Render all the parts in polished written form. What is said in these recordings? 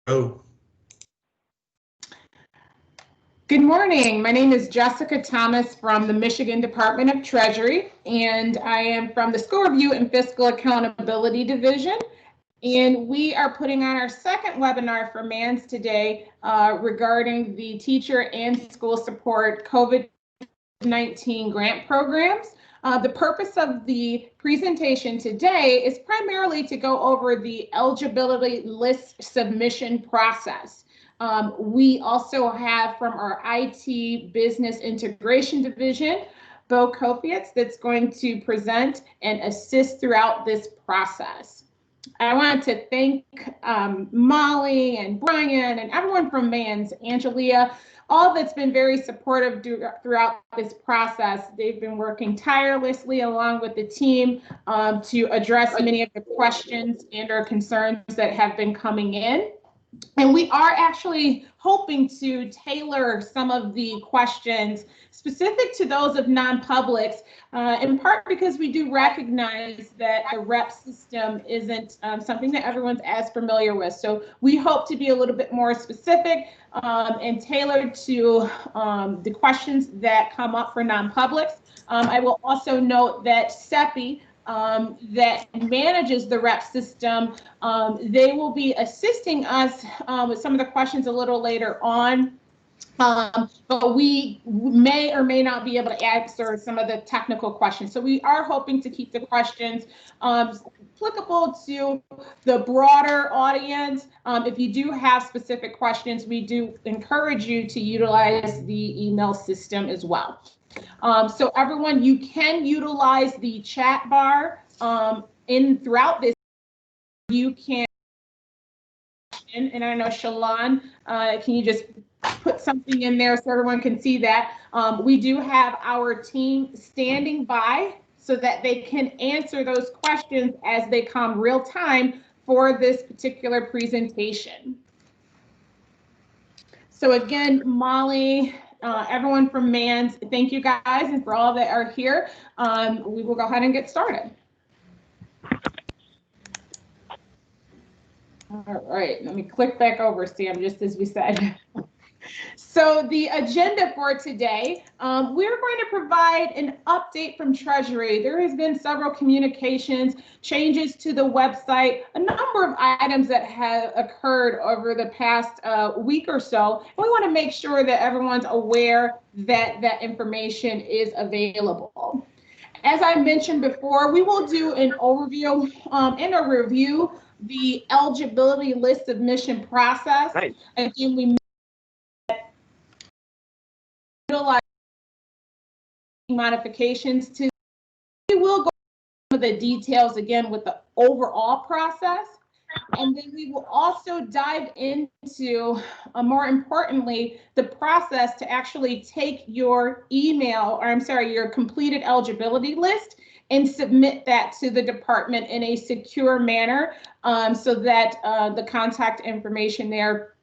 Oh. Good morning. My name is Jessica Thomas from the Michigan Department of Treasury, and I am from the School Review and Fiscal Accountability Division. And we are putting on our second webinar for MANS today regarding the teacher and school support COVID-19 grant programs. The purpose of the presentation today is primarily to go over the eligibility list submission process. We also have from our IT Business Integration Division, Bo Kofietz, that's going to present and assist throughout this process. I want to thank Molly and Brian and everyone from MANS, Angelia, all that's been very supportive throughout this process. They've been working tirelessly along with the team to address many of the questions and or concerns that have been coming in. And we are actually hoping to tailor some of the questions specific to those of non-publics, in part because we do recognize that the rep system isn't something that everyone's as familiar with. So we hope to be a little bit more specific and tailored to the questions that come up for non-publics. I will also note that CEPI, that manages the rep system, they will be assisting us with some of the questions a little later on. But we may or may not be able to answer some of the technical questions. So we are hoping to keep the questions applicable to the broader audience. If you do have specific questions, we do encourage you to utilize the email system as well. So everyone, you can utilize the chat bar throughout this. You can, and I know Shalon, can you just put something in there so everyone can see that? We do have our team standing by so that they can answer those questions as they come real time for this particular presentation. So again, Molly, everyone from MANS, thank you guys, and for all that are here. We will go ahead and get started. All right, let me click back over, Sam, just as we said. So the agenda for today, we're going to provide an update from Treasury. There has been several communications, changes to the website, a number of items that have occurred over the past week or so. And we want to make sure that everyone's aware that that information is available. As I mentioned before, we will do an overview and a review the eligibility list submission process. Right. Again, we utilize modifications to. We will go over the details again with the overall process, and then we will also dive into, more importantly, the process to actually take your email, or I'm sorry, your completed eligibility list and submit that to the department in a secure manner, so that the contact information there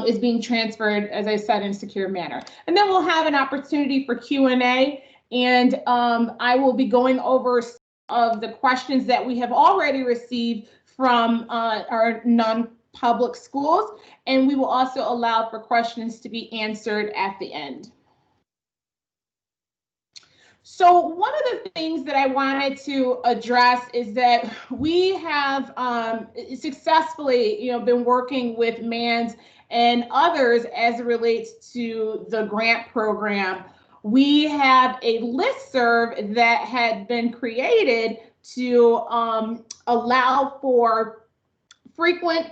is being transferred, as I said, in a secure manner. And then we'll have an opportunity for Q&A, and I will be going over some of the questions that we have already received from our non-public schools, and we will also allow for questions to be answered at the end. So one of the things that I wanted to address is that we have successfully, been working with MANS and others as it relates to the grant program. We have a listserv that had been created to allow for frequent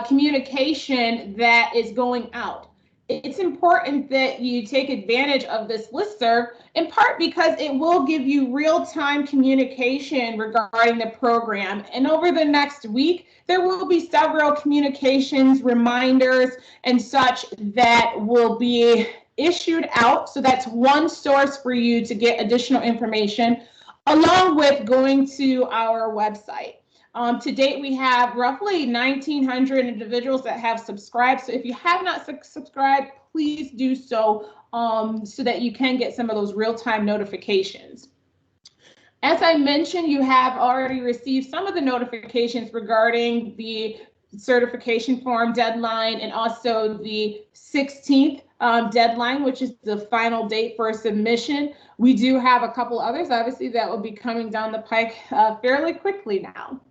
communication that is going out. It's important that you take advantage of this listserv, in part because it will give you real-time communication regarding the program. And over the next week, there will be several communications, reminders, and such that will be issued out. So that's one source for you to get additional information, along with going to our website. To date, we have roughly 1,900 individuals that have subscribed. So if you have not subscribed, please do so, so that you can get some of those real-time notifications. As I mentioned, you have already received some of the notifications regarding the certification form deadline, and also the 16th deadline, which is the final date for submission. We do have a couple others, obviously, that will be coming down the pike fairly quickly now.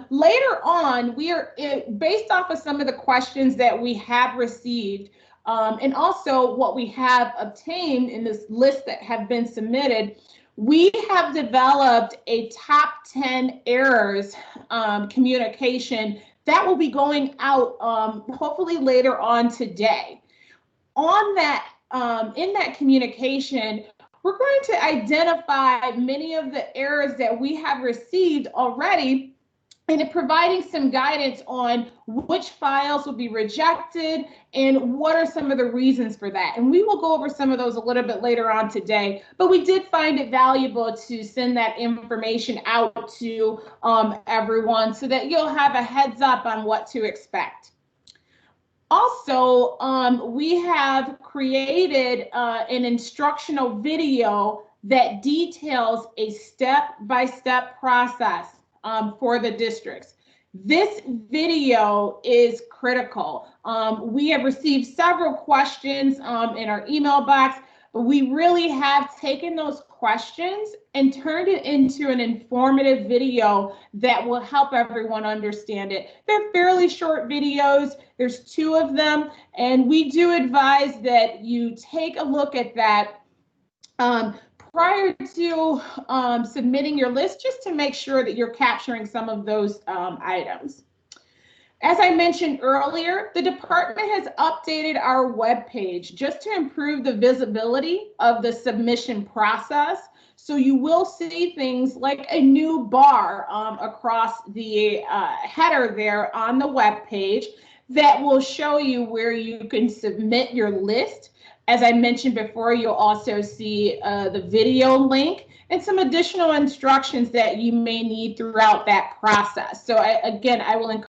Later on, we are, based off of some of the questions that we have received, and also what we have obtained in this list that have been submitted, we have developed a top 10 errors communication that will be going out hopefully later on today. On that, in that communication, we're going to identify many of the errors that we have received already, and providing some guidance on which files will be rejected and what are some of the reasons for that. And we will go over some of those a little bit later on today, but we did find it valuable to send that information out to everyone so that you'll have a heads up on what to expect. Also, we have created an instructional video that details a step-by-step process for the districts. This video is critical. We have received several questions in our email box, but we really have taken those questions and turned it into an informative video that will help everyone understand it. They're fairly short videos. There's 2 of them, and we do advise that you take a look at that prior to submitting your list, just to make sure that you're capturing some of those items. As I mentioned earlier, the department has updated our webpage just to improve the visibility of the submission process. So you will see things like a new bar across the header there on the webpage that will show you where you can submit your list. As I mentioned before, you'll also see the video link and some additional instructions that you may need throughout that process. So again, I will encourage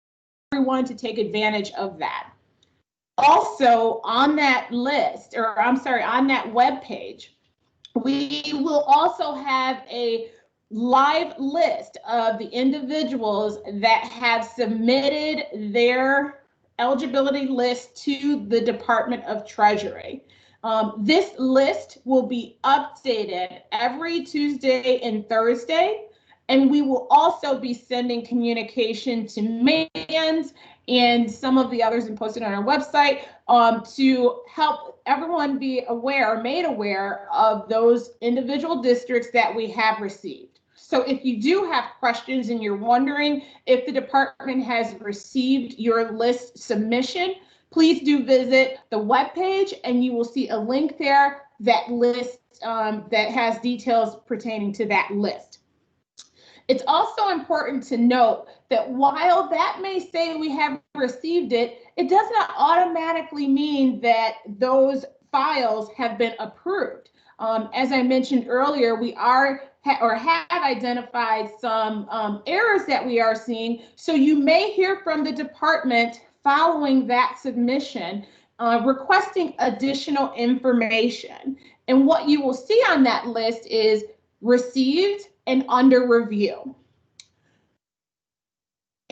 everyone to take advantage of that. Also, on that list, or I'm sorry, on that web page, we will also have a live list of the individuals that have submitted their eligibility list to the Department of Treasury. This list will be updated every Tuesday and Thursday, and we will also be sending communication to Mayans and some of the others and posted on our website to help everyone be aware, made aware of those individual districts that we have received. So if you do have questions and you're wondering if the department has received your list submission, please do visit the webpage and you will see a link there that lists that has details pertaining to that list. It's also important to note that while that may say we have received it, it does not automatically mean that those files have been approved. As I mentioned earlier, we have identified some errors that we are seeing. So you may hear from the department following that submission, requesting additional information. And what you will see on that list is received and under review.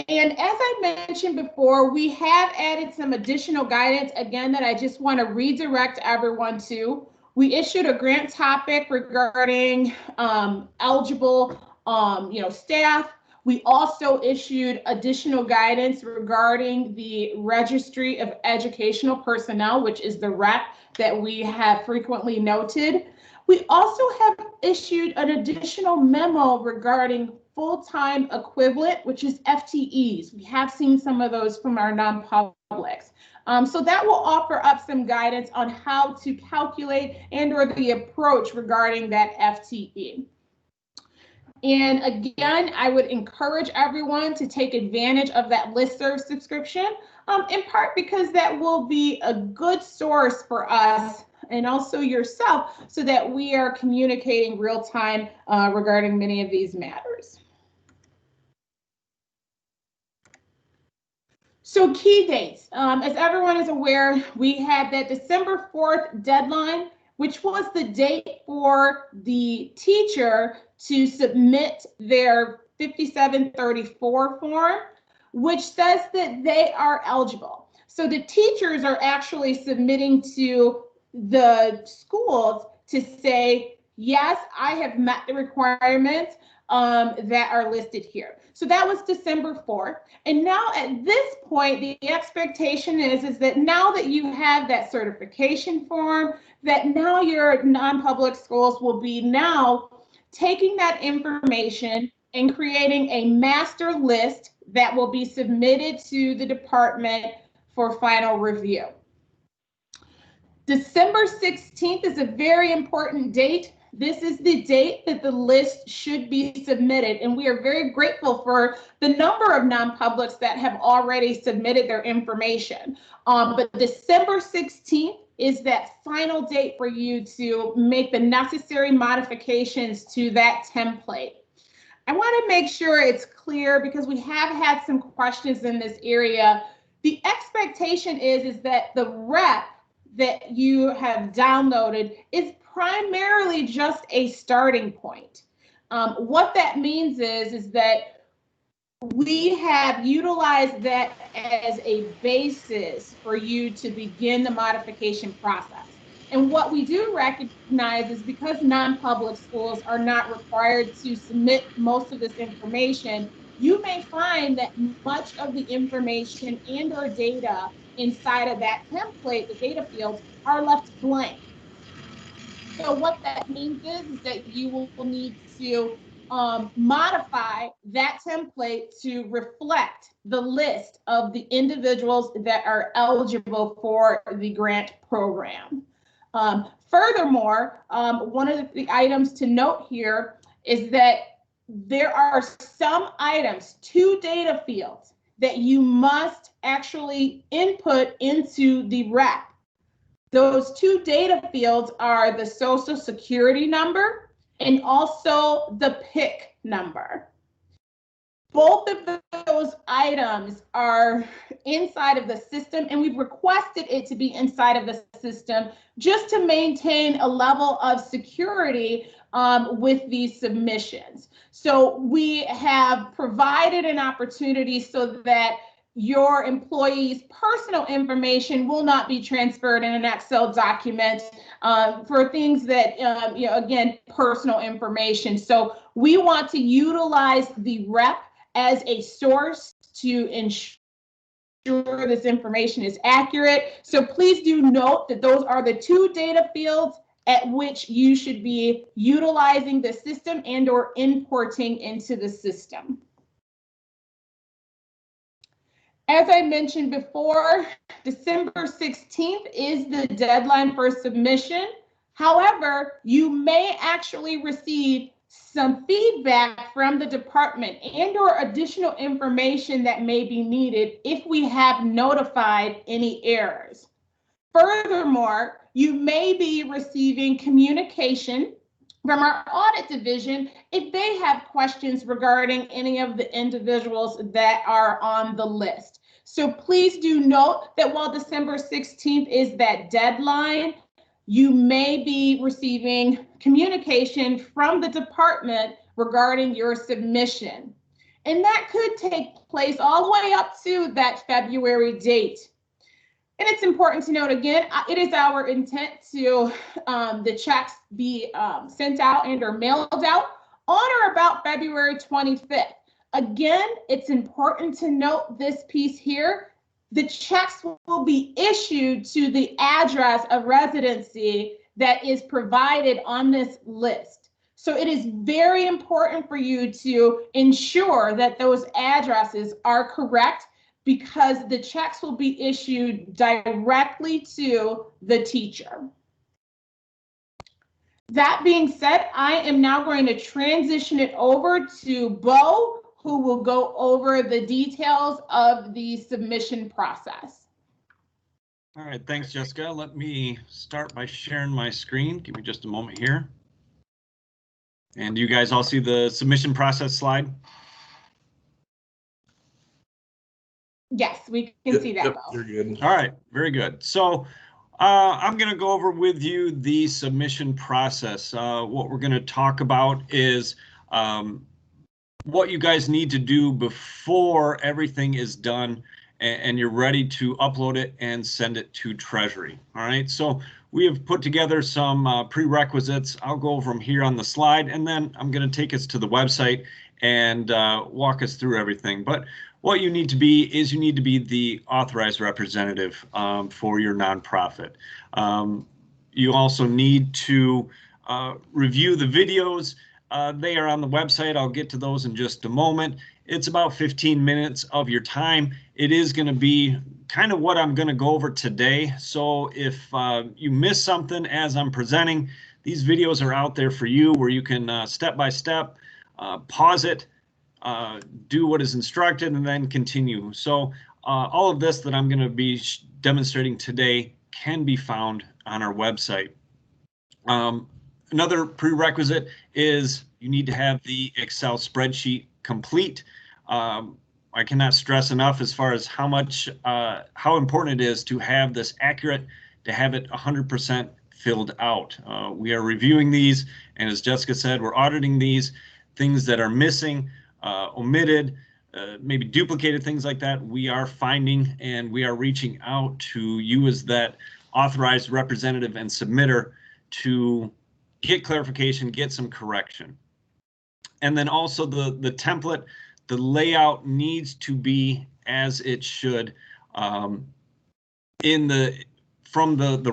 And as I mentioned before, we have added some additional guidance, again, that I just want to redirect everyone to. We issued a grant topic regarding eligible staff. We also issued additional guidance regarding the Registry of Educational Personnel, which is the REP that we have frequently noted. We also have issued an additional memo regarding full-time equivalent, which is FTEs. We have seen some of those from our non-publics. So that will offer up some guidance on how to calculate and or the approach regarding that FTE. And again, I would encourage everyone to take advantage of that listserv subscription, in part because that will be a good source for us and also yourself so that we are communicating real time regarding many of these matters. So key dates, as everyone is aware, we had that December 4th deadline, which was the date for the teacher to submit their 5734 form. which says that they are eligible. So the teachers are actually submitting to the schools to say, yes, I have met the requirements that are listed here. So that was December 4th. And now at this point, the expectation is that now that you have that certification form, that now your non-public schools will be now taking that information and creating a master list that will be submitted to the department for final review. December 16th is a very important date. This is the date that the list should be submitted, and we are very grateful for the number of non-publics that have already submitted their information. But December 16th is that final date for you to make the necessary modifications to that template. I want to make sure it's clear because we have had some questions in this area. The expectation is that the rep that you have downloaded is primarily just a starting point. What that means is that we have utilized that as a basis for you to begin the modification process. And what we do recognize is because non-public schools are not required to submit most of this information, you may find that much of the information and or data inside of that template, the data fields, are left blank. So what that means is that you will need to modify that template to reflect the list of the individuals that are eligible for the grant program. Furthermore, one of the items to note here is that there are some items, 2 data fields, that you must actually input into the rep. Those 2 data fields are the Social Security number and also the PIC number. Both of those items are inside of the system, and we've requested it to be inside of the system just to maintain a level of security with these submissions. So we have provided an opportunity so that your employee's personal information will not be transferred in an Excel document for things that, again, personal information. So we want to utilize the rep as a source to ensure this information is accurate. So please do note that those are the 2 data fields at which you should be utilizing the system and or importing into the system. As I mentioned before, December 16th is the deadline for submission. However, you may actually receive some feedback from the department and or additional information that may be needed if we have notified any errors. Furthermore, you may be receiving communication from our audit division if they have questions regarding any of the individuals that are on the list. So please do note that while December 16th is that deadline, you may be receiving communication from the department regarding your submission. And that could take place all the way up to that February date. And it's important to note again, it is our intent to the checks be sent out and or mailed out on or about February 25th. Again, it's important to note this piece here. The checks will be issued to the address of residency that is provided on this list. So it is very important for you to ensure that those addresses are correct, because the checks will be issued directly to the teacher. That being said, I am now going to transition it over to Bo, who will go over the details of the submission process. All right, thanks, Jessica. Let me start by sharing my screen. Give me just a moment here. And do you guys all see the submission process slide? Yes, we can see that. Yep, you're good. All right, very good. So I'm going to go over with you the submission process. What we're going to talk about is what you guys need to do before everything is done and you're ready to upload it and send it to Treasury. All right, so we have put together some prerequisites. I'll go over them here on the slide, and then I'm going to take us to the website and walk us through everything. But what you need to be is you need to be the authorized representative for your nonprofit. You also need to review the videos. They are on the website. I'll get to those in just a moment. It's about 15 minutes of your time. It is going to be kind of what I'm going to go over today. So if you miss something as I'm presenting, these videos are out there for you where you can step by step, pause it, do what is instructed, and then continue. So all of this that I'm going to be demonstrating today can be found on our website. Another prerequisite is you need to have the Excel spreadsheet complete. I cannot stress enough as far as how important it is to have this accurate, to have it 100% filled out. We are reviewing these, and as Jessica said, we're auditing these. Things that are missing, omitted, maybe duplicated, things like that, we are finding, and we are reaching out to you as that authorized representative and submitter to get clarification, get some correction. And then also the template, the layout needs to be as it should from the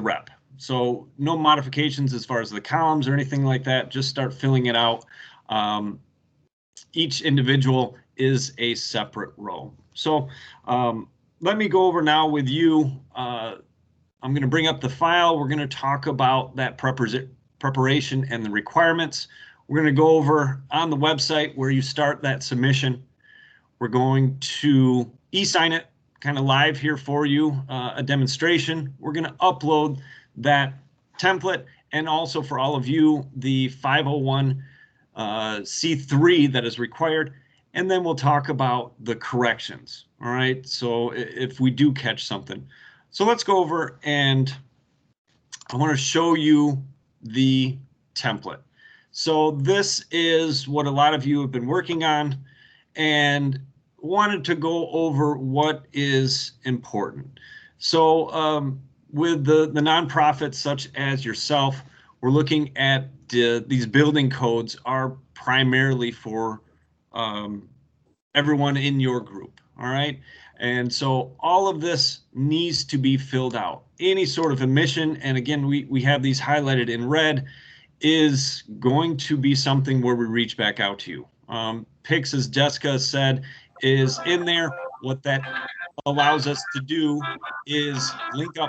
rep. So no modifications as far as the columns or anything like that, just start filling it out. Each individual is a separate row. So let me go over now with you. I'm going to bring up the file. We're going to talk about that preparation and the requirements. We're going to go over on the website where you start that submission. We're going to e-sign it kind of live here for you, a demonstration. We're going to upload that template, and also for all of you, the 501c3 that is required. And then we'll talk about the corrections. All right, so if we do catch something. So let's go over, and I want to show you the template. So this is what a lot of you have been working on, and wanted to go over what is important. So with the nonprofits such as yourself, we're looking at these building codes are primarily for everyone in your group. All right. And so all of this needs to be filled out. Any sort of admission, and again, we have these highlighted in red, is going to be something where we reach back out to you. PICS, as Jessica said, is in there. What that allows us to do is link it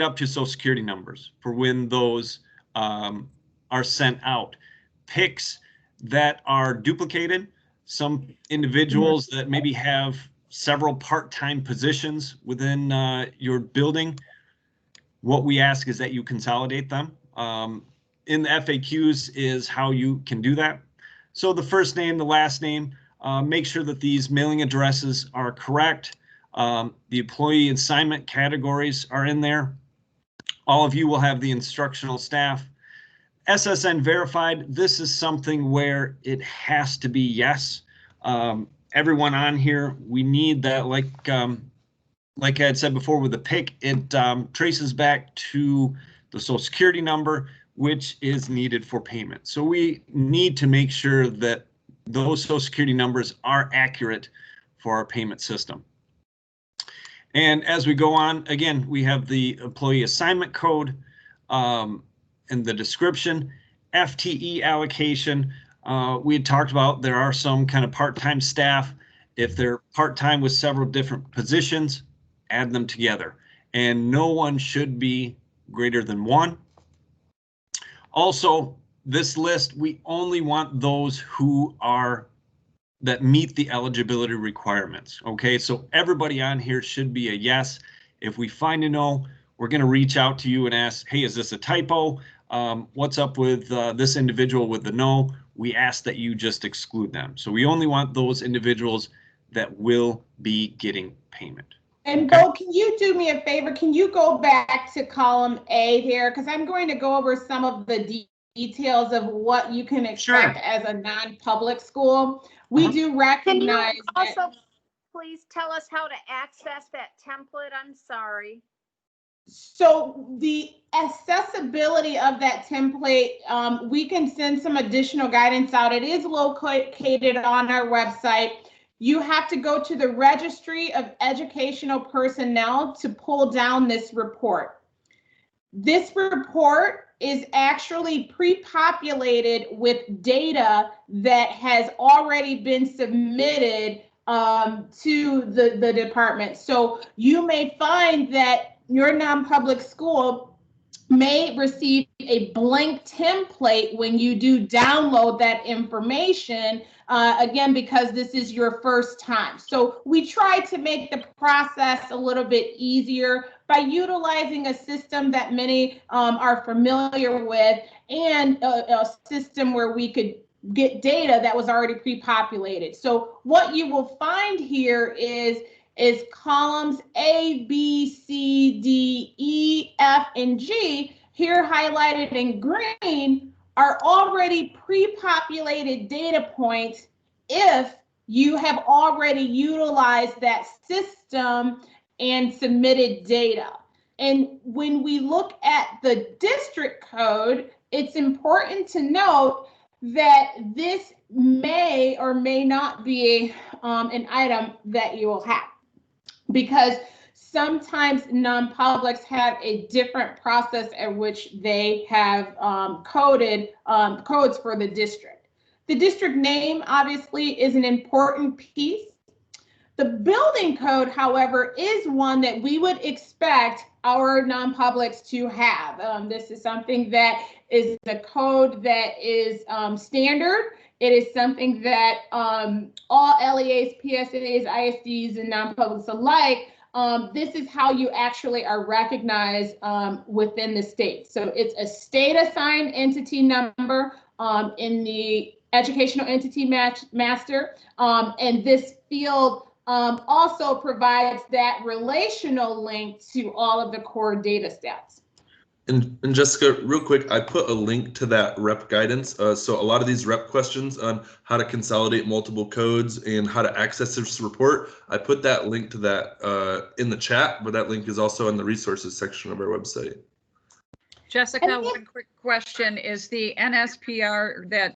up to Social Security numbers for when those are sent out. PICS that are duplicated, some individuals that maybe have several part-time positions within your building, what we ask is that you consolidate them. In the FAQs is how you can do that. So the first name, the last name, make sure that these mailing addresses are correct. The employee assignment categories are in there. All of you will have the instructional staff. SSN verified, this is something where it has to be yes. Everyone on here, we need that, like I had said before with the PIC, it traces back to the Social Security number, which is needed for payment. So we need to make sure that those Social Security numbers are accurate for our payment system. And as we go on, again, we have the employee assignment code and the description, FTE allocation. We had talked about there are some kind of part-time staff. If they're part-time with several different positions, add them together. And no one should be greater than one. Also, this list, we only want those who that meet the eligibility requirements. Okay, so everybody on here should be a yes. If we find a no, we're going to reach out to you and ask, hey, is this a typo? What's up with this individual with the no? We ask that you just exclude them. So we only want those individuals that will be getting payment. And Bo, can you do me a favor? Can you go back to column A here? Because I'm going to go over some of the details of what you can expect as a non-public school. We do Can recognize you also please tell us how to access that template? I'm sorry. So the accessibility of that template, we can send some additional guidance out. It is located on our website. You have to go to the Registry of Educational Personnel to pull down this report. This report is actually pre-populated with data that has already been submitted to the department. So you may find that your non-public school may receive a blank template when you do download that information, again, because this is your first time. So we try to make the process a little bit easier by utilizing a system that many are familiar with, and a system where we could get data that was already pre-populated. So what you will find here is columns A, B, C, D, E, F, and G, here highlighted in green, are already pre-populated data points if you have already utilized that system and submitted data. And when we look at the district code, it's important to note that this may or may not be an item that you will have, because sometimes non-publics have a different process at which they have coded codes for the district. The district name obviously is an important piece. The building code, however, is one that we would expect our non-publics to have. This is something that is a code that is standard. It is something that all LEAs, PSAs, ISDs, and non-publics alike, this is how you actually are recognized within the state. So it's a state assigned entity number in the educational entity master, and this field also provides that relational link to all of the core data sets. And Jessica, real quick, I put a link to that rep guidance. So a lot of these rep questions on how to consolidate multiple codes and how to access this report, I put that link to that in the chat, but that link is also in the resources section of our website. Jessica, one quick question. Is the NSPR that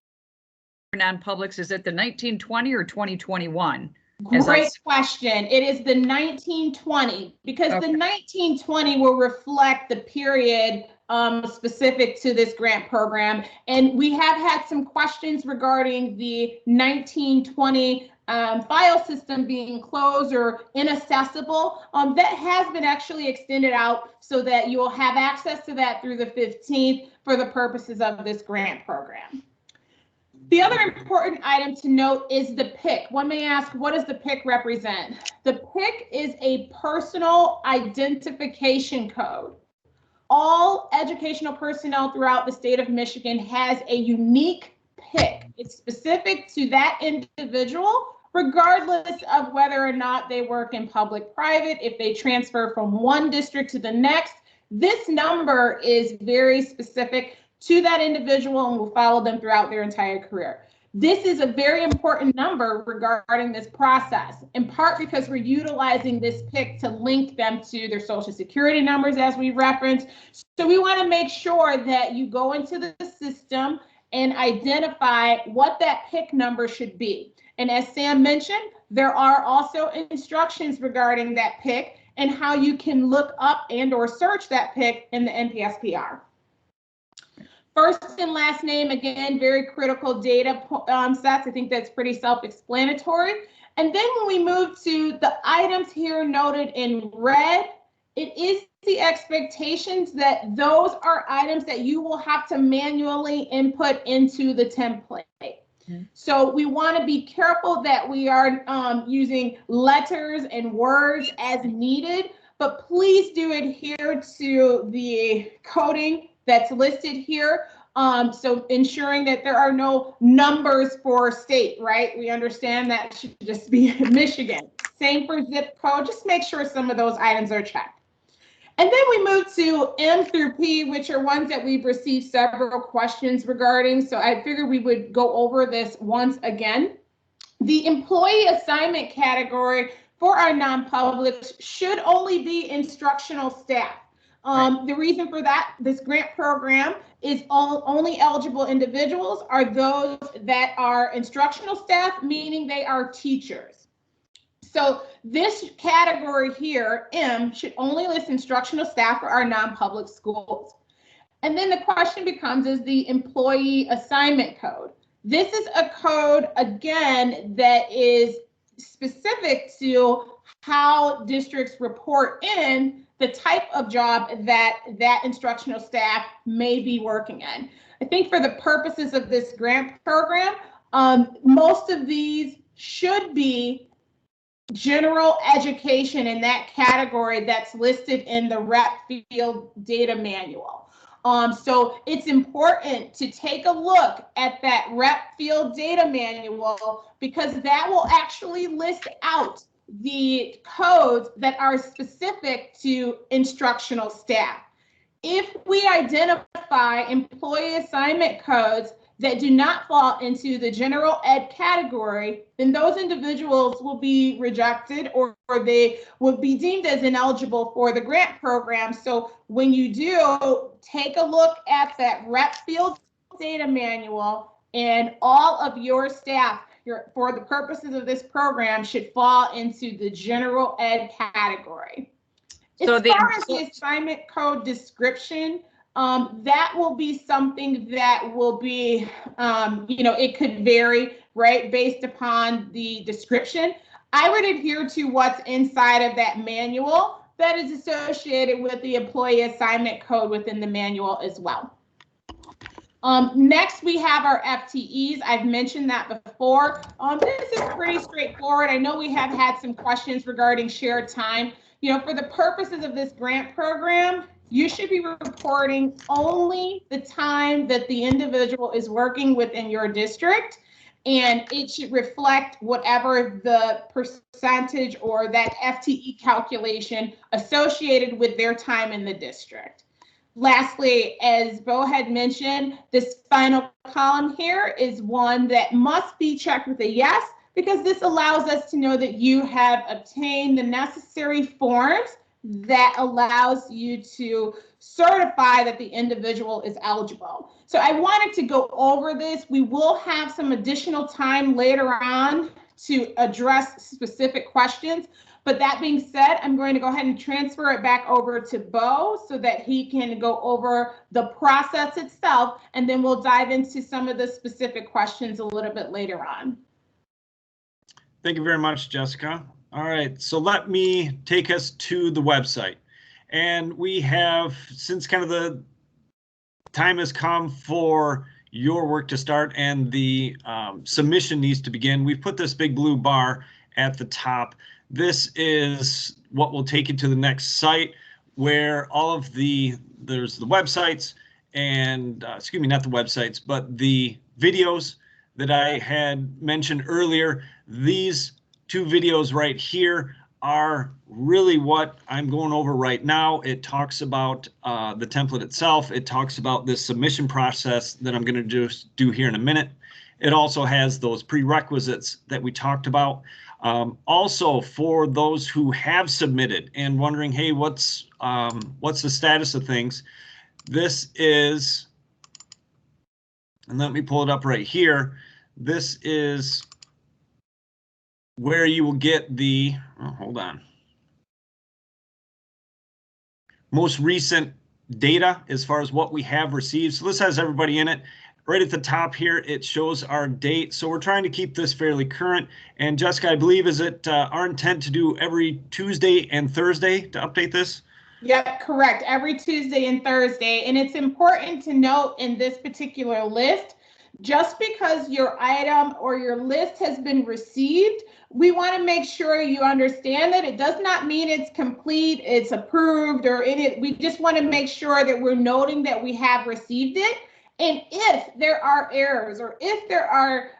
non-publics, is it the 1920 or 2021? Great question. It is the 1920, because the 1920 will reflect the period specific to this grant program. And we have had some questions regarding the 1920 file system being closed or inaccessible. That has been actually extended out so that you will have access to that through the 15th for the purposes of this grant program. The other important item to note is the PIC. One may ask, what does the PIC represent? The PIC is a personal identification code. All educational personnel throughout the state of Michigan has a unique PIC. It's specific to that individual, regardless of whether or not they work in public, private, if they transfer from one district to the next. This number is very specific to that individual and will follow them throughout their entire career. This is a very important number regarding this process, in part because we're utilizing this PIC to link them to their social security numbers, as we referenced. So we want to make sure that you go into the system and identify what that PIC number should be. And as Sam mentioned, there are also instructions regarding that PIC and how you can look up and or search that PIC in the NPSPR. First and last name, again, very critical data sets. I think that's pretty self-explanatory. And then when we move to the items here noted in red, it is the expectations that those are items that you will have to manually input into the template. So we want to be careful that we are using letters and words as needed, but please do adhere to the coding that's listed here. So ensuring that there are no numbers for state, right? We understand that should just be Michigan. Same for zip code, just make sure some of those items are checked. And then we move to M through P, which are ones that we've received several questions regarding. So I figured we would go over this once again. The employee assignment category for our non-publics should only be instructional staff. The reason for that, this grant program is only eligible individuals are those that are instructional staff, meaning they are teachers. So this category here, M, should only list instructional staff for our non-public schools. And then the question becomes, is the employee assignment code. This is a code, again, that is specific to how districts report in the type of job that instructional staff may be working in. I think for the purposes of this grant program, most of these should be general education in that category that's listed in the rep field data manual. So it's important to take a look at that rep field data manual because that will actually list out the codes that are specific to instructional staff. If we identify employee assignment codes that do not fall into the general ed category, then those individuals will be rejected or they will be deemed as ineligible for the grant program. So when you do, take a look at that rep field data manual, and all of your staff for the purposes of this program should fall into the general ed category. So as far as the assignment code description, that will be something that will be, it could vary, right, based upon the description. I would adhere to what's inside of that manual that is associated with the employee assignment code within the manual as well. Next, we have our FTEs. I've mentioned that before. This is pretty straightforward. I know we have had some questions regarding shared time. For the purposes of this grant program, you should be reporting only the time that the individual is working within your district, and it should reflect whatever the percentage or that FTE calculation associated with their time in the district. Lastly, as Bo had mentioned, this final column here is one that must be checked with a yes, because this allows us to know that you have obtained the necessary forms that allows you to certify that the individual is eligible. So I wanted to go over this. We will have some additional time later on to address specific questions. But that being said, I'm going to go ahead and transfer it back over to Bo so that he can go over the process itself, and then we'll dive into some of the specific questions a little bit later on. Thank you very much, Jessica. All right, so let me take us to the website. And we have, since kind of the time has come for your work to start and the submission needs to begin, we've put this big blue bar at the top. This is what will take you to the next site where all of there's the websites and, excuse me, not the websites, but the videos that I had mentioned earlier. These two videos right here are really what I'm going over right now. It talks about the template itself. It talks about this submission process that I'm going to just do here in a minute. It also has those prerequisites that we talked about. Also, for those who have submitted and wondering, hey, what's the status of things? This is, and let me pull it up right here. This is where you will get the, hold on, most recent data as far as what we have received. So this has everybody in it. Right at the top here, it shows our date. So we're trying to keep this fairly current. And Jessica, I believe, is it our intent to do every Tuesday and Thursday to update this? Yep, correct. Every Tuesday and Thursday. And it's important to note in this particular list, just because your item or your list has been received, we want to make sure you understand that it does not mean it's complete, it's approved, or we just want to make sure that we're noting that we have received it. And if there are errors or if there are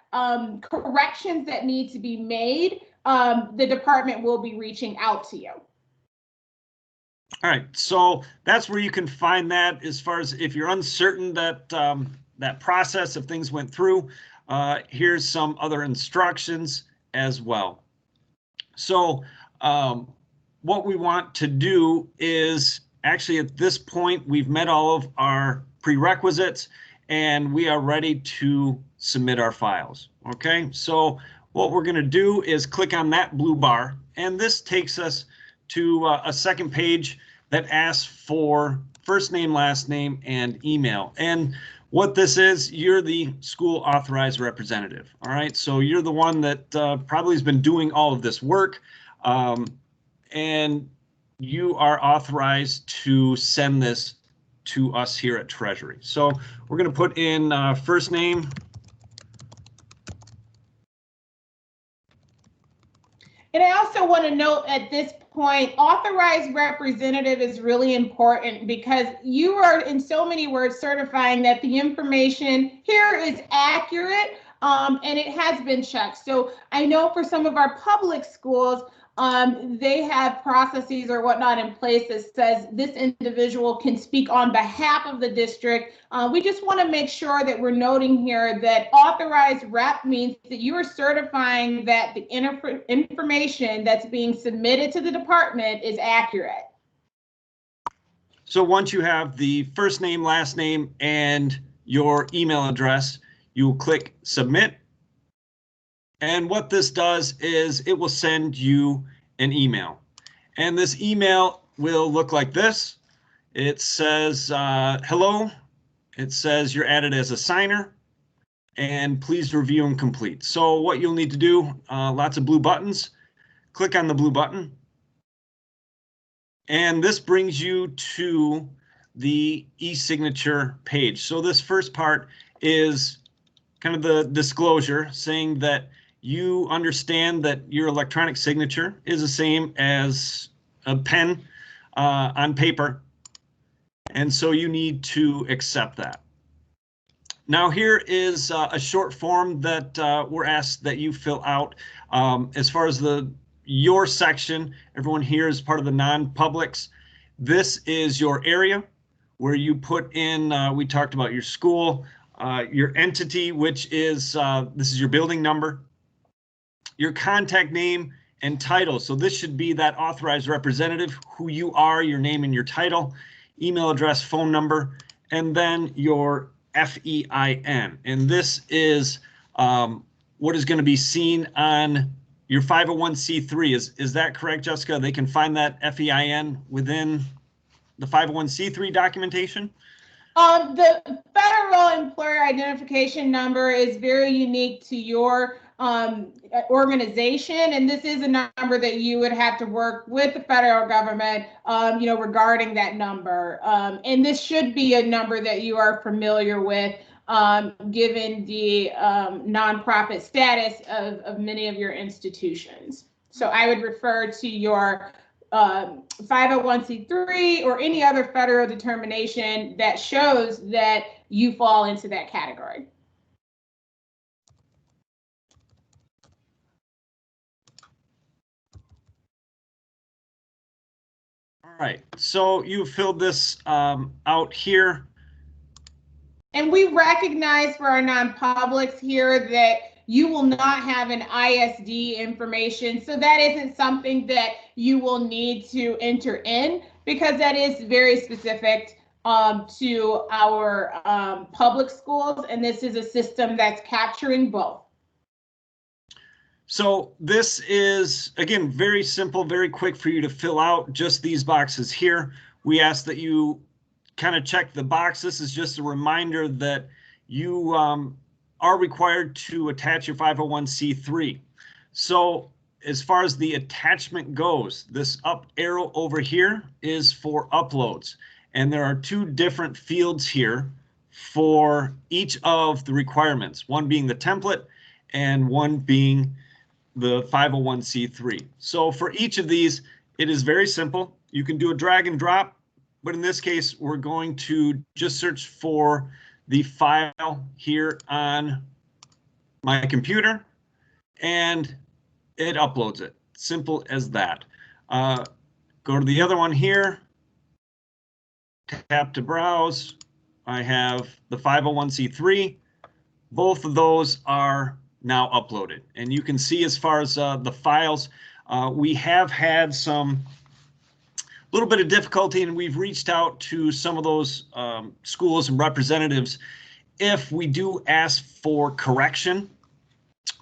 corrections that need to be made, the department will be reaching out to you. All right, so that's where you can find that. As far as if you're uncertain that that process of things went through, here's some other instructions as well. So what we want to do is actually at this point, we've met all of our prerequisites and we are ready to submit our files. Okay, so what we're going to do is click on that blue bar, and this takes us to a second page that asks for first name, last name, and email. And what this is, you're the school authorized representative. All right, so you're the one that probably has been doing all of this work, and you are authorized to send this to us here at Treasury. So we're going to put in first name. And I also want to note at this point, authorized representative is really important because you are in so many words certifying that the information here is accurate and it has been checked. So I know for some of our public schools, they have processes or whatnot in place that says this individual can speak on behalf of the district. We just want to make sure that we're noting here that authorized rep means that you are certifying that the information that's being submitted to the department is accurate. So once you have the first name, last name, and your email address, you will click submit. And what this does is it will send you an email. And this email will look like this. It says, hello. It says you're added as a signer and please review and complete. So what you'll need to do, lots of blue buttons, click on the blue button. And this brings you to the e-signature page. So this first part is kind of the disclosure saying that you understand that your electronic signature is the same as a pen on paper, and so you need to accept that. Now here is a short form that we're asked that you fill out. As far as your section, everyone here is part of the non-publics. This is your area where you put in, we talked about your school, your entity, which is, this is your building number, your contact name and title. So this should be that authorized representative, who you are, your name and your title, email address, phone number, and then your FEIN. And this is what is going to be seen on your 501c3. Is that correct, Jessica? They can find that FEIN within the 501c3 documentation? The federal employer identification number is very unique to your organization, and this is a number that you would have to work with the federal government, regarding that number. And this should be a number that you are familiar with, given the nonprofit status of many of your institutions. So I would refer to your 501c3 or any other federal determination that shows that you fall into that category. All right, so you filled this out here. And we recognize for our non-publics here that you will not have an ISD information. So that isn't something that you will need to enter in, because that is very specific to our public schools. And this is a system that's capturing both. So this is, again, very simple, very quick for you to fill out, just these boxes here. We ask that you kind of check the box. This is just a reminder that you are required to attach your 501c3. So as far as the attachment goes, this up arrow over here is for uploads. And there are two different fields here for each of the requirements, one being the template and one being the 501c3. So for each of these, it is very simple. You can do a drag and drop, but in this case, we're going to just search for the file here on my computer and it uploads it. Simple as that. Go to the other one here, tap to browse. I have the 501c3. Both of those are now uploaded. And you can see as far as the files, we have had some little bit of difficulty, and we've reached out to some of those schools and representatives. If we do ask for correction,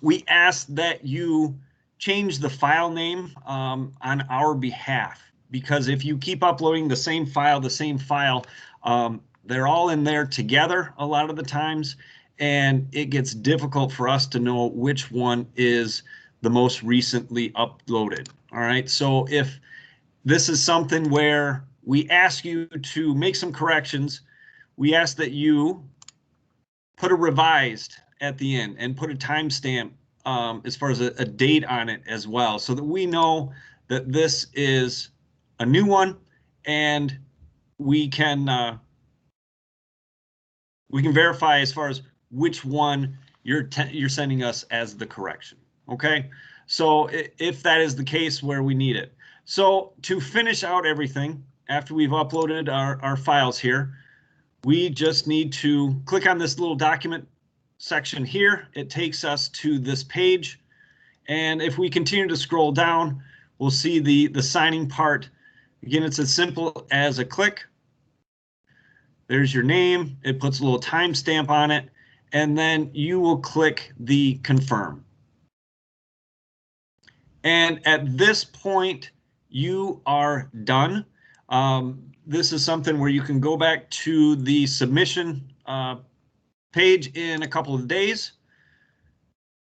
we ask that you change the file name on our behalf, because if you keep uploading the same file, they're all in there together a lot of the times, and it gets difficult for us to know which one is the most recently uploaded. All right, so if this is something where we ask you to make some corrections, we ask that you put a revised at the end and put a timestamp as far as a date on it as well, so that we know that this is a new one, and we can verify as far as which one you're sending us as the correction. Okay, so if that is the case where we need it. So to finish out everything, after we've uploaded our files here, we just need to click on this little document section here. It takes us to this page. And if we continue to scroll down, we'll see the signing part. Again, it's as simple as a click. There's your name. It puts a little timestamp on it, and then you will click the confirm. And at this point, you are done. This is something where you can go back to the submission page in a couple of days.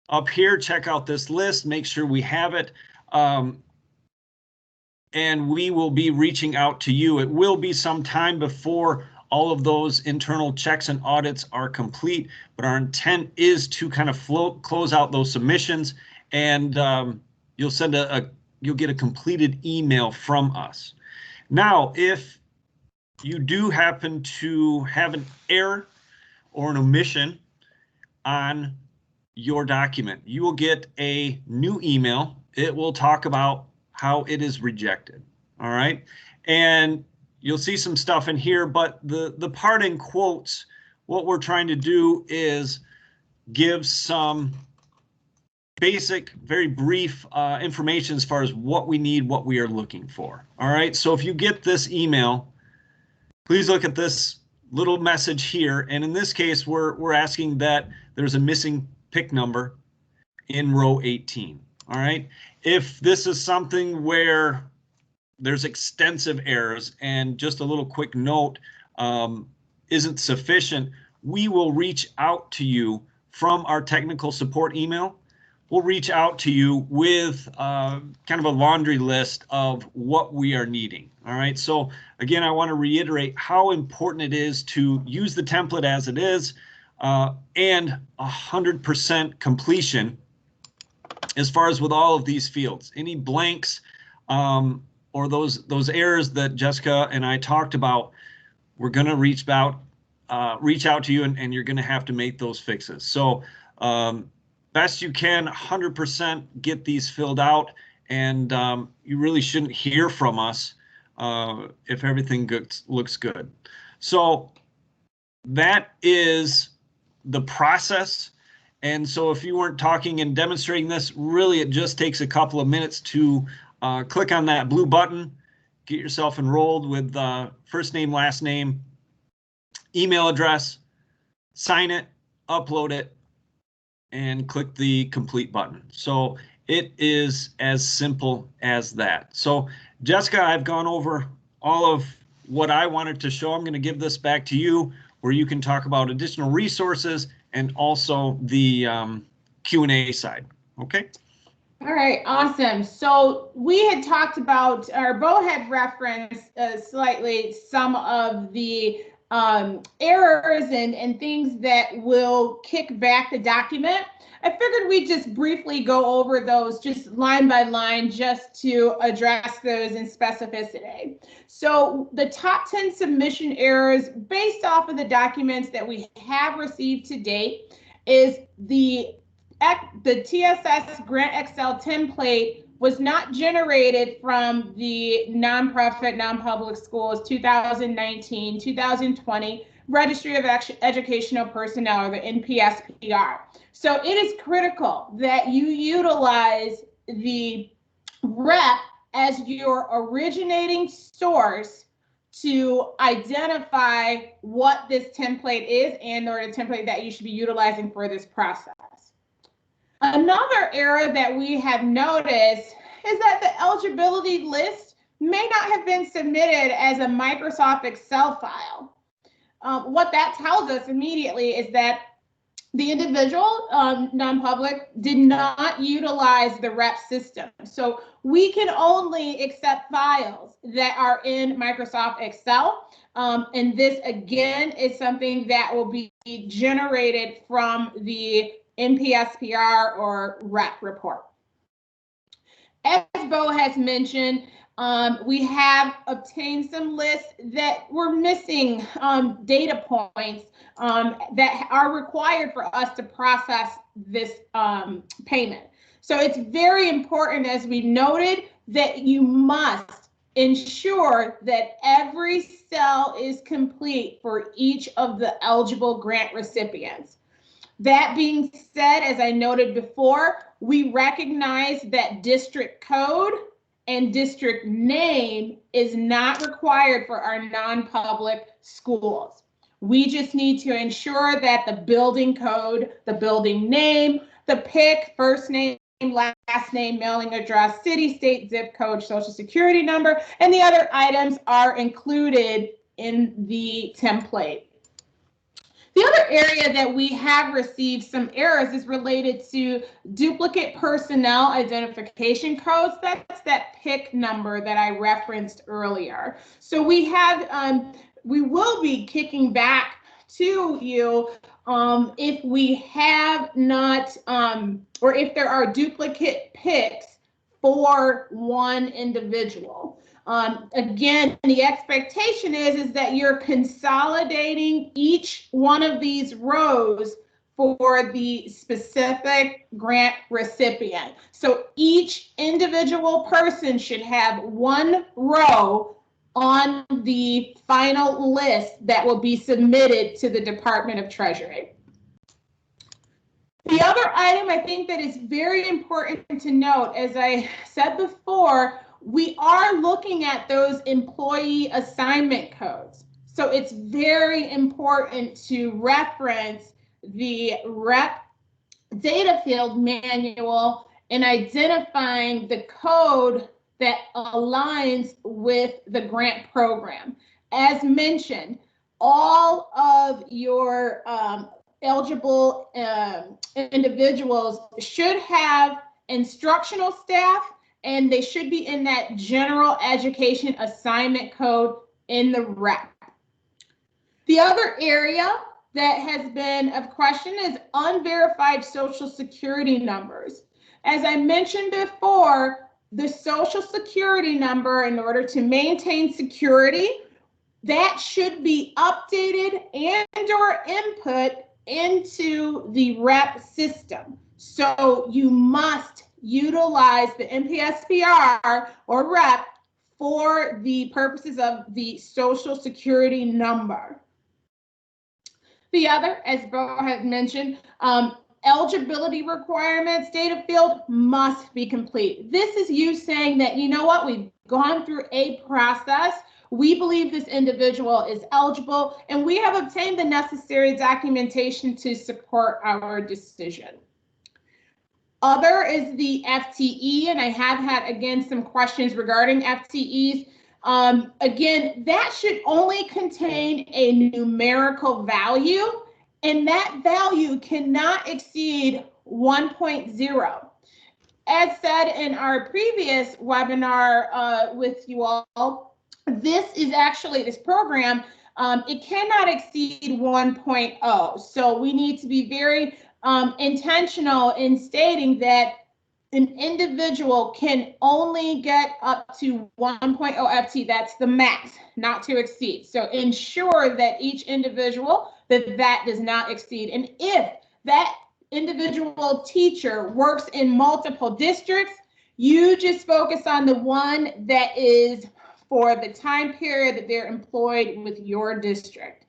Up here, check out this list, make sure we have it. And we will be reaching out to you. It will be some time before all of those internal checks and audits are complete, but our intent is to kind of close out those submissions, and you'll get a completed email from us. Now, if you do happen to have an error or an omission on your document, you will get a new email. It will talk about how it is rejected. All right, and you'll see some stuff in here, but the part in quotes, what we're trying to do is give some basic, very brief information as far as what we need, what we are looking for. All right, so if you get this email, please look at this little message here. And in this case, we're asking that there's a missing PIC number in row 18. All right, if this is something where there's extensive errors and just a little quick note isn't sufficient, we will reach out to you from our technical support email. We'll reach out to you with kind of a laundry list of what we are needing. All right, so again, I want to reiterate how important it is to use the template as it is, and 100% completion as far as with all of these fields. Any blanks or those errors that Jessica and I talked about, we're going to reach out to you, and you're going to have to make those fixes. So best you can, 100% get these filled out, and you really shouldn't hear from us if everything looks good. So that is the process. And so if you weren't talking and demonstrating this, really it just takes a couple of minutes to click on that blue button, get yourself enrolled with first name, last name, email address, sign it, upload it, and click the complete button. So it is as simple as that. So Jessica, I've gone over all of what I wanted to show. I'm going to give this back to you, where you can talk about additional resources and also the Q&A side. Okay. All right, awesome. So we had talked about, or Bo had referenced slightly some of the errors and things that will kick back the document. I figured we'd just briefly go over those just line by line, just to address those in specificity. So the top 10 submission errors based off of the documents that we have received to date is the TSS Grant Excel template was not generated from the nonprofit, non-public schools 2019, 2020 Registry of Educational Personnel, or the NPSPR. So it is critical that you utilize the rep as your originating source to identify what this template is and or the template that you should be utilizing for this process. Another error that we have noticed is that the eligibility list may not have been submitted as a Microsoft Excel file. What that tells us immediately is that the individual, non-public, did not utilize the rep system. So we can only accept files that are in Microsoft Excel. And this, again, is something that will be generated from the NPSPR or rep report. As Bo has mentioned, we have obtained some lists that were missing data points that are required for us to process this payment. So it's very important, as we noted, that you must ensure that every cell is complete for each of the eligible grant recipients. That being said, as I noted before, we recognize that district code and district name is not required for our non-public schools. We just need to ensure that the building code, the building name, the PIC, first name, last name, mailing address, city, state, zip code, social security number, and the other items are included in the template. The other area that we have received some errors is related to duplicate personnel identification codes. That's that PIC number that I referenced earlier. So we have, we will be kicking back to you if we have not, or if there are duplicate PICs for one individual. Again, the expectation is that you're consolidating each one of these rows for the specific grant recipient. So each individual person should have one row on the final list that will be submitted to the Department of Treasury. The other item I think that is very important to note, as I said before, we are looking at those employee assignment codes. So it's very important to reference the rep data field manual in identifying the code that aligns with the grant program. As mentioned, all of your eligible individuals should have instructional staff, and they should be in that general education assignment code in the rep. The other area that has been of question is unverified social security numbers. As I mentioned before, the social security number, in order to maintain security, that should be updated and or input into the rep system. So you must utilize the NPSPR or rep for the purposes of the social security number. The other, as Bo had mentioned, eligibility requirements data field must be complete. This is you saying that, you know what, we've gone through a process. We believe this individual is eligible, and we have obtained the necessary documentation to support our decision. Other is the FTE, and I have had, again, some questions regarding FTEs. Again, that should only contain a numerical value, and that value cannot exceed 1.0. As said in our previous webinar with you all, this is actually, this program, it cannot exceed 1.0. So we need to be very intentional in stating that an individual can only get up to 1.0 FT. That's the max, not to exceed. So ensure that each individual that does not exceed. And if that individual teacher works in multiple districts, You just focus on the one that is for the time period that they're employed with your district.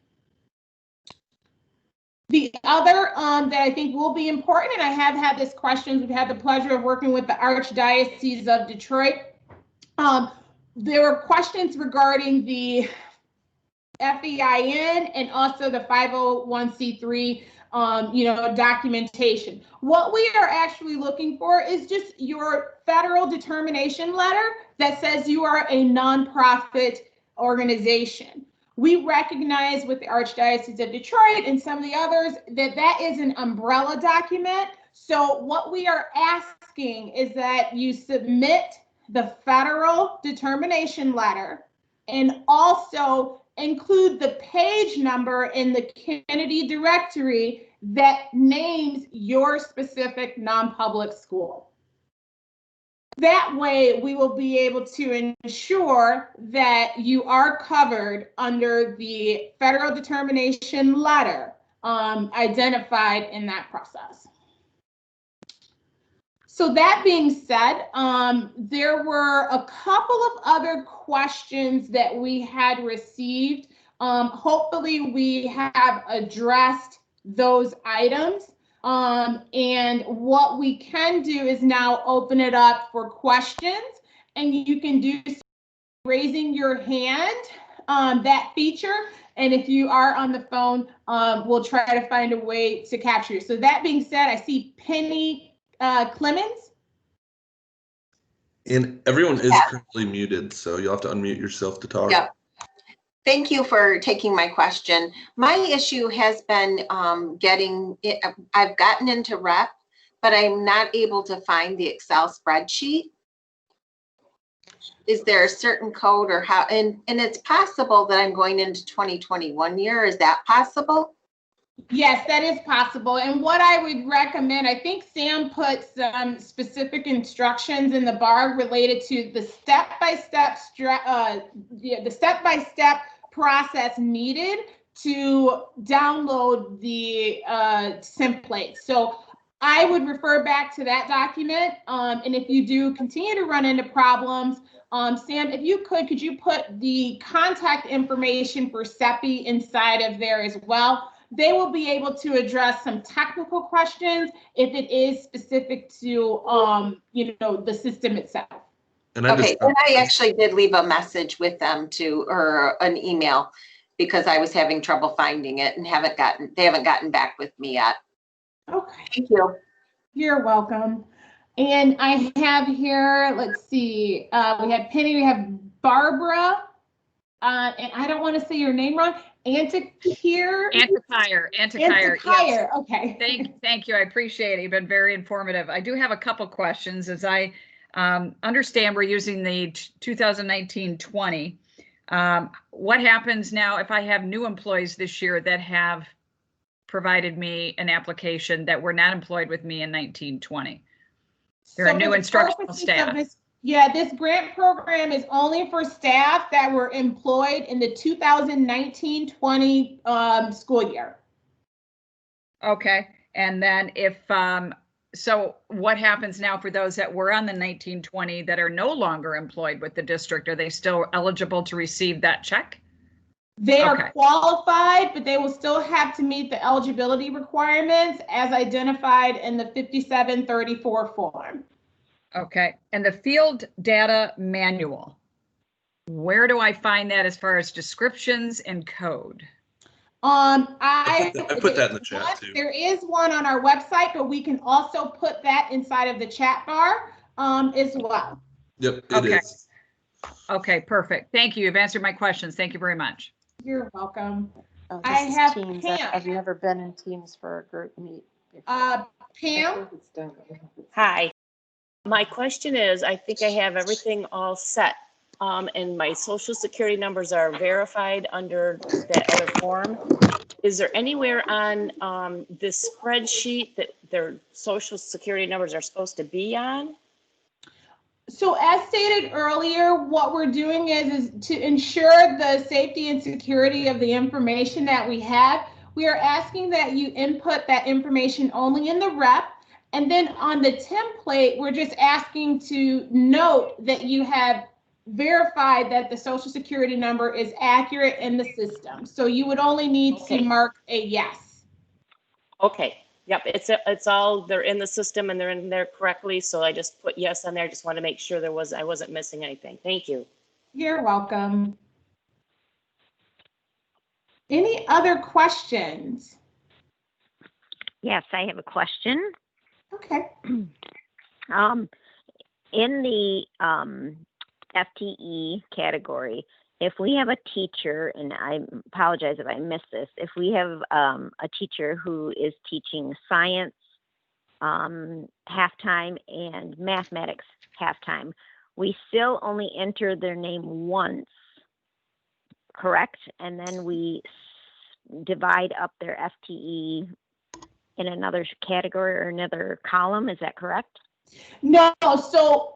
The other that I think will be important, and I have had this question, we've had the pleasure of working with the Archdiocese of Detroit. There were questions regarding the FEIN and also the 501c3 documentation. What we are actually looking for is just your federal determination letter that says you are a nonprofit organization. We recognize with the Archdiocese of Detroit and some of the others that that is an umbrella document. So what we are asking is that you submit the federal determination letter and also include the page number in the Kennedy directory that names your specific non-public school. That way, we will be able to ensure that you are covered under the federal determination letter identified in that process. So that being said, there were a couple of other questions that we had received. Hopefully, we have addressed those items. And what we can do is now open it up for questions, and you can do raising your hand, that feature. And if you are on the phone, we'll try to find a way to capture you. So that being said, I see Penny Clemens. And everyone is currently muted, so you'll have to unmute yourself to talk. Yep. Thank you for taking my question. My issue has been I've gotten into REP, but I'm not able to find the Excel spreadsheet. Is there a certain code or how? And it's possible that I'm going into 2021 year. Is that possible? Yes, that is possible. And what I would recommend, I think Sam put some specific instructions in the bar related to the step-by-step process needed to download the template. So I would refer back to that document. And if you do continue to run into problems, Sam, if you could you put the contact information for CEPI inside of there as well? They will be able to address some technical questions if it is specific to, the system itself. And I actually did leave a message with them or an email, because I was having trouble finding it and they haven't gotten back with me yet. Okay. Thank you. You're welcome. And I have here, let's see, we have Penny, we have Barbara, and I don't want to say your name wrong. Antikire. Yes. Okay. Thank you. I appreciate it. You've been very informative. I do have a couple questions. As I understand, we're using the 2019-20. What happens now if I have new employees this year that have provided me an application that were not employed with me in 19-20? They're a new instructional staff. This grant program is only for staff that were employed in the 2019-20 school year. Okay, and then if, so what happens now for those that were on the 19-20 that are no longer employed with the district? Are they still eligible to receive that check? They are qualified, but they will still have to meet the eligibility requirements as identified in the 5734 form. Okay, and the field data manual, where do I find that as far as descriptions and code? I put that in the chat too. There is one on our website, but we can also put that inside of the chat bar as well. Yep, it is. Okay, perfect. Thank you. You've answered my questions. Thank you very much. You're welcome. Oh, I have Teams. Pam. I've never been in Teams for a group meet. Pam? Hi. My question is, I think I have everything all set, and my social security numbers are verified under that other form. Is there anywhere on this spreadsheet that their social security numbers are supposed to be on? So as stated earlier, what we're doing is to ensure the safety and security of the information that we have. We are asking that you input that information only in the rep, And then on the template, we're just asking to note that you have verified that the social security number is accurate in the system. So you would only need to Okay. mark a yes. Okay, yep, it's all, they're in the system and they're in there correctly, so I just put yes on there. Just want to make sure I wasn't missing anything. Thank you. You're welcome. Any other questions? Yes, I have a question. Okay. In the FTE category, if we have a teacher, and I apologize if I missed this, if we have a teacher who is teaching science half-time and mathematics half-time, we still only enter their name once, correct? And then we divide up their FTE in another category or another column, is that correct? No, so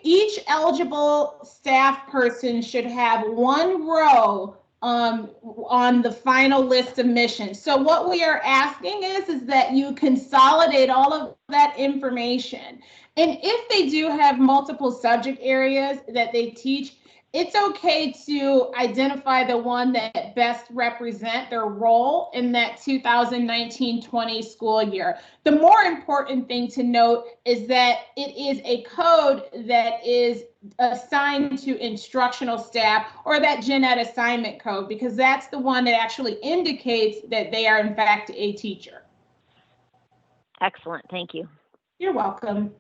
each eligible staff person should have one row on the final list of missions. So what we are asking is that you consolidate all of that information. And if they do have multiple subject areas that they teach, it's okay to identify the one that best represent their role in that 2019-20 school year. The more important thing to note is that it is a code that is assigned to instructional staff, or that gen ed assignment code, because that's the one that actually indicates that they are in fact a teacher. Excellent, thank you. You're welcome.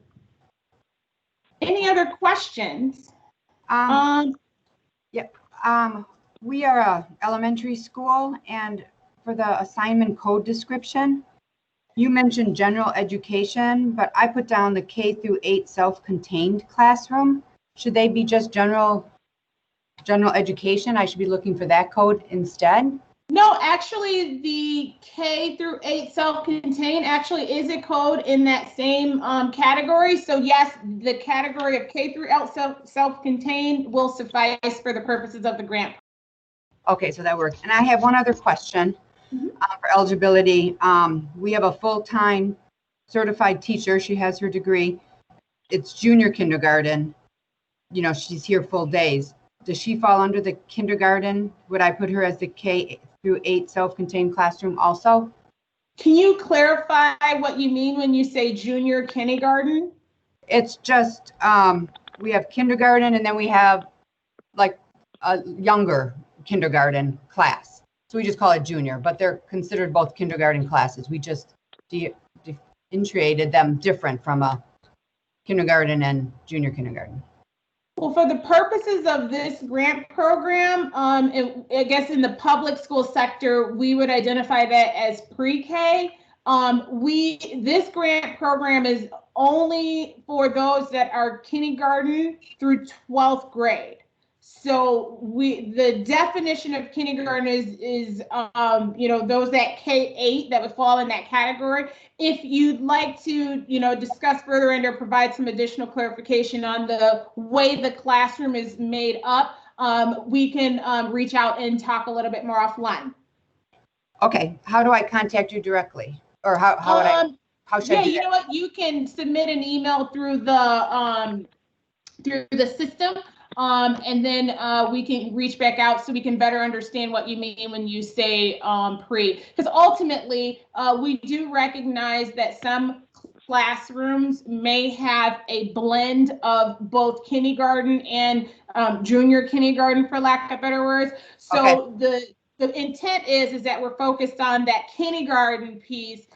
Any other questions? We are a elementary school, and for the assignment code description, you mentioned general education, but I put down the K through 8 self-contained classroom. Should they be just general education? I should be looking for that code instead. No, actually, the K through 8 self-contained actually is a code in that same category. So yes, the category of K through 8 self-contained will suffice for the purposes of the grant. Okay, so that works. And I have one other question for eligibility. We have a full-time certified teacher. She has her degree. It's junior kindergarten. You know, she's here full days. Does she fall under the kindergarten? Would I put her as the K through 8 self-contained classroom also? Can you clarify what you mean when you say junior kindergarten? It's just, we have kindergarten, and then we have like a younger kindergarten class. So we just call it junior, but they're considered both kindergarten classes. We just differentiated them different from a kindergarten and junior kindergarten. Well, for the purposes of this grant program, I guess in the public school sector, we would identify that as pre-K. This grant program is only for those that are kindergarten through 12th grade. So the definition of kindergarten is those that K-8 that would fall in that category. If you'd like to, discuss further and or provide some additional clarification on the way the classroom is made up, we can reach out and talk a little bit more offline. Okay, how do I contact you directly? Or how should I do that? You know what? You can submit an email through the system. And then we can reach back out so we can better understand what you mean when you say pre. Because ultimately, we do recognize that some classrooms may have a blend of both kindergarten and junior kindergarten, for lack of better words. So okay. The intent is that we're focused on that kindergarten piece.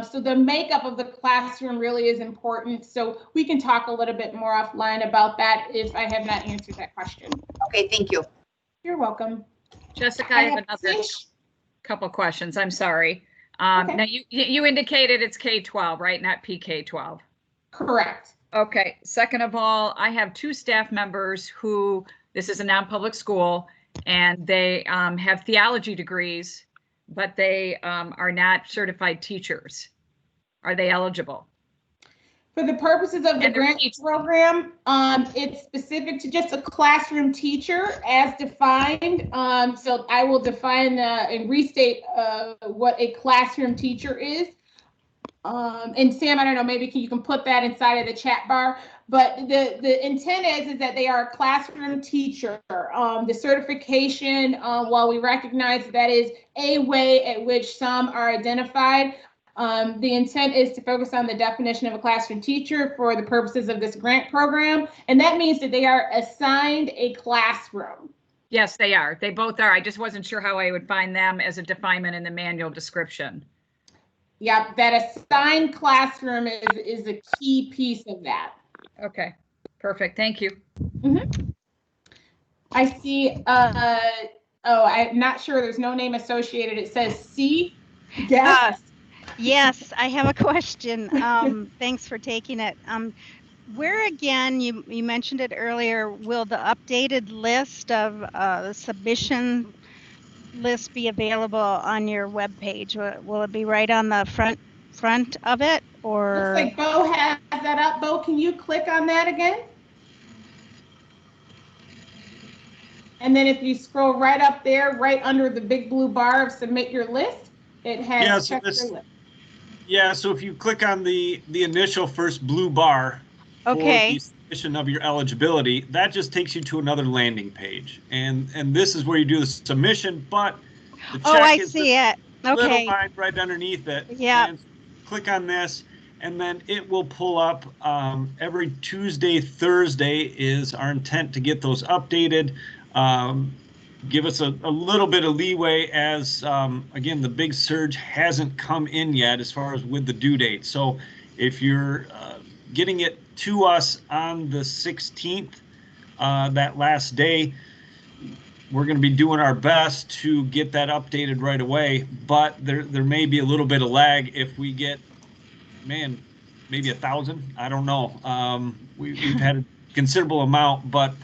So the makeup of the classroom really is important. So we can talk a little bit more offline about that if I have not answered that question. Okay, thank you. You're welcome. Jessica, I have another couple questions. I'm sorry. Okay. Now you indicated it's K-12, right? Not PK-12. Correct. Okay. Second of all, I have 2 staff members who, this is a non-public school, and they have theology degrees, but they are not certified teachers. Are they eligible? For the purposes of the grant program, it's specific to just a classroom teacher as defined. So I will define and restate what a classroom teacher is. And Sam, I don't know, maybe you can put that inside of the chat bar, but the intent is that they are a classroom teacher. The certification, while we recognize that is a way at which some are identified, the intent is to focus on the definition of a classroom teacher for the purposes of this grant program. And that means that they are assigned a classroom. Yes, they are. They both are. I just wasn't sure how I would find them as a definement in the manual description. Yep, that assigned classroom is a key piece of that. Okay, perfect. Thank you. Mm-hmm. I see, I'm not sure, there's no name associated. It says C. Yes. Yes, I have a question. Thanks for taking it. Where again, you mentioned it earlier, will the updated list of the submission list be available on your webpage? Will it be right on the front of it, or? Looks like Bo has that up. Bo, can you click on that again? And then if you scroll right up there, right under the big blue bar of submit your list, it has check your list. Yeah, so if you click on the initial first blue bar for the submission of your eligibility, that just takes you to another landing page. And this is where you do the submission, but the check I is see it. Okay. Little line right underneath it. Yeah. Click on this, and then it will pull up every Tuesday, Thursday is our intent to get those updated. Give us a little bit of leeway as, again, the big surge hasn't come in yet as far as with the due date. So if you're getting it to us on the 16th, that last day, we're going to be doing our best to get that updated right away, but there may be a little bit of lag if we get, man, maybe 1,000. I don't know. We've had a considerable amount, but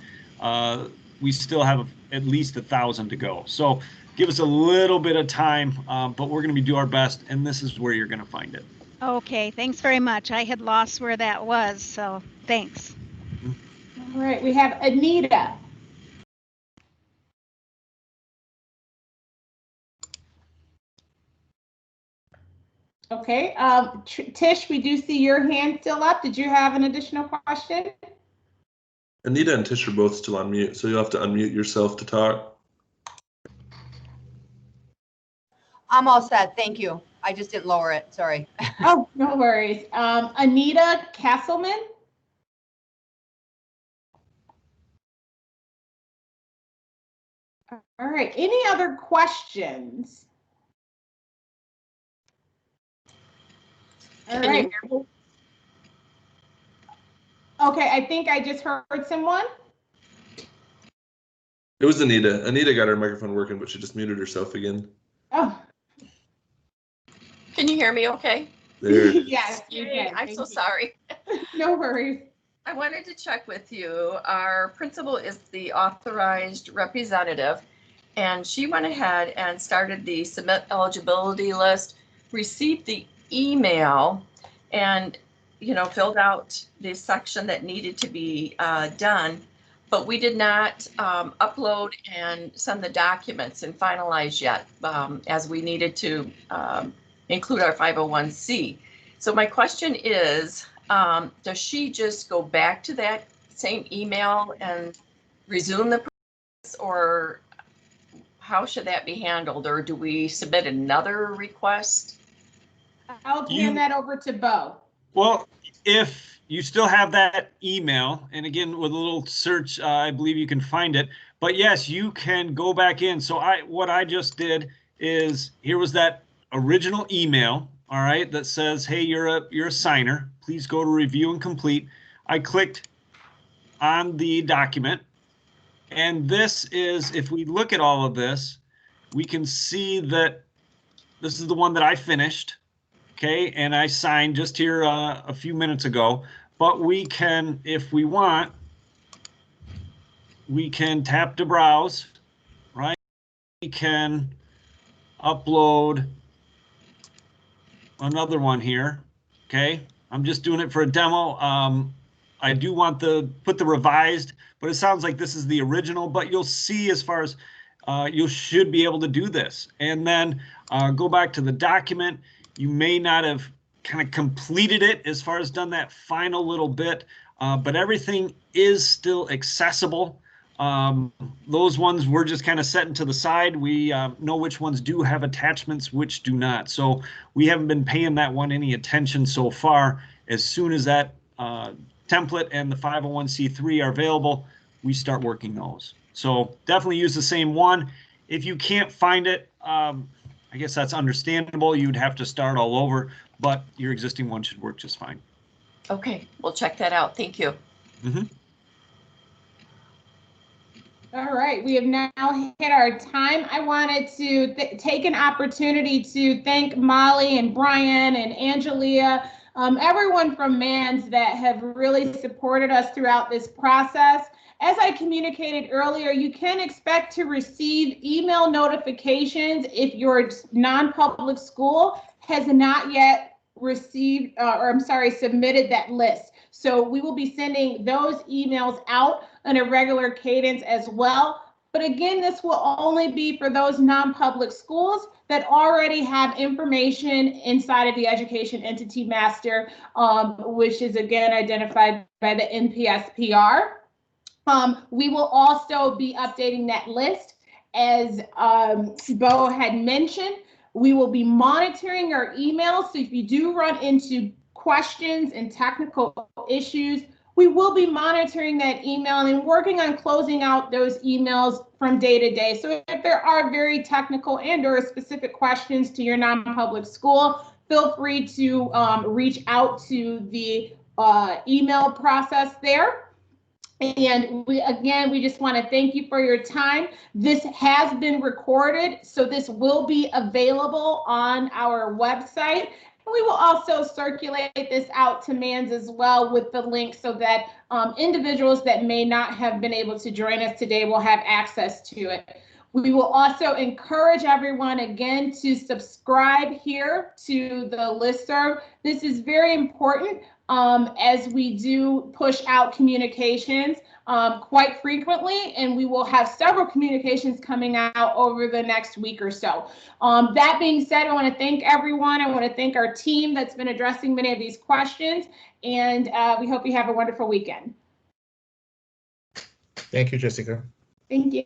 we still have at least 1,000 to go. So give us a little bit of time, but we're going to do our best, and this is where you're going to find it. Okay, thanks very much. I had lost where that was, so thanks. All right, we have Anita. Okay, Tish, we do see your hand still up. Did you have an additional question? Anita and Tish are both still on mute, so you'll have to unmute yourself to talk. I'm all set, thank you. I just didn't lower it, sorry. Oh, no worries. Anita Castleman? All right, any other questions? All right. Okay, I think I just heard someone. It was Anita. Anita got her microphone working, but she just muted herself again. Oh. Can you hear me okay? There. Yes, I'm so sorry. No worries. I wanted to check with you. Our principal is the authorized representative, and she went ahead and started the submit eligibility list, received the email, and filled out the section that needed to be done, but we did not upload and send the documents and finalize yet, as we needed to include our 501c. So my question is, does she just go back to that same email and resume the process, or how should that be handled? Or do we submit another request? I'll hand that over to Bo. Well, if you still have that email, and again, with a little search, I believe you can find it, but yes, you can go back in. So what I just did is, here was that original email, all right, that says, hey, you're a signer, please go to review and complete. I clicked on the document, and this is, if we look at all of this, we can see that this is the one that I finished. Okay, and I signed just here a few minutes ago, but we can, if we want, we can tap to browse, right? We can upload another one here. Okay, I'm just doing it for a demo. I do want to put the revised, but it sounds like this is the original, but you'll see as far as you should be able to do this. And then go back to the document. You may not have kind of completed it as far as done that final little bit, but everything is still accessible. Those ones we're just kind of setting to the side. We know which ones do have attachments, which do not. So we haven't been paying that one any attention so far. As soon as that template and the 501c3 are available, we start working those. So definitely use the same one. If you can't find it, I guess that's understandable. You'd have to start all over, but your existing one should work just fine. Okay, we'll check that out. Thank you. Mm-hmm. All right, we have now hit our time. I wanted to take an opportunity to thank Molly and Brian and Angelia, everyone from MANS that have really supported us throughout this process. As I communicated earlier, you can expect to receive email notifications if your non-public school has not yet received, submitted that list. So we will be sending those emails out on a regular cadence as well. But again, this will only be for those non-public schools that already have information inside of the Education Entity Master, which is again identified by the NPSPR. We will also be updating that list. As Bo had mentioned, we will be monitoring our emails. So if you do run into questions and technical issues, we will be monitoring that email and working on closing out those emails from day to day. So if there are very technical and or specific questions to your non-public school, feel free to reach out to the email process there. And we just want to thank you for your time. This has been recorded, so this will be available on our website. And we will also circulate this out to MANS as well with the link so that individuals that may not have been able to join us today will have access to it. We will also encourage everyone again to subscribe here to the listserv. This is very important as we do push out communications quite frequently, and we will have several communications coming out over the next week or so. That being said, I want to thank everyone. I want to thank our team that's been addressing many of these questions, and we hope you have a wonderful weekend. Thank you, Jessica. Thank you.